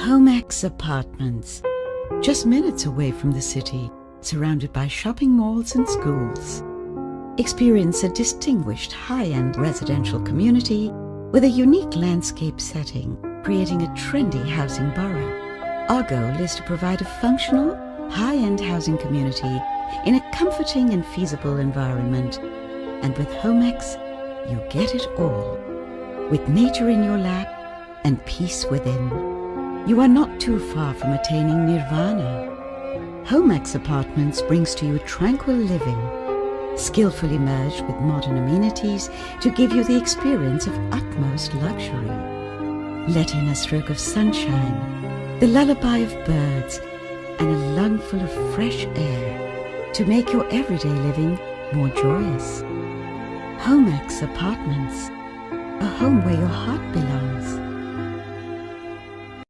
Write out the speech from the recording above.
Homex Apartments, just minutes away from the city, surrounded by shopping malls and schools. Experience a distinguished high-end residential community with a unique landscape setting, creating a trendy housing borough. Our goal is to provide a functional, high-end housing community in a comforting and feasible environment. And with Homex, you get it all. With nature in your lap and peace within, you are not too far from attaining nirvana. Homex Apartments brings to you tranquil living, skillfully merged with modern amenities to give you the experience of utmost luxury. Let in a stroke of sunshine, the lullaby of birds, and a lungful of fresh air to make your everyday living more joyous. Homex Apartments, a home where your heart belongs.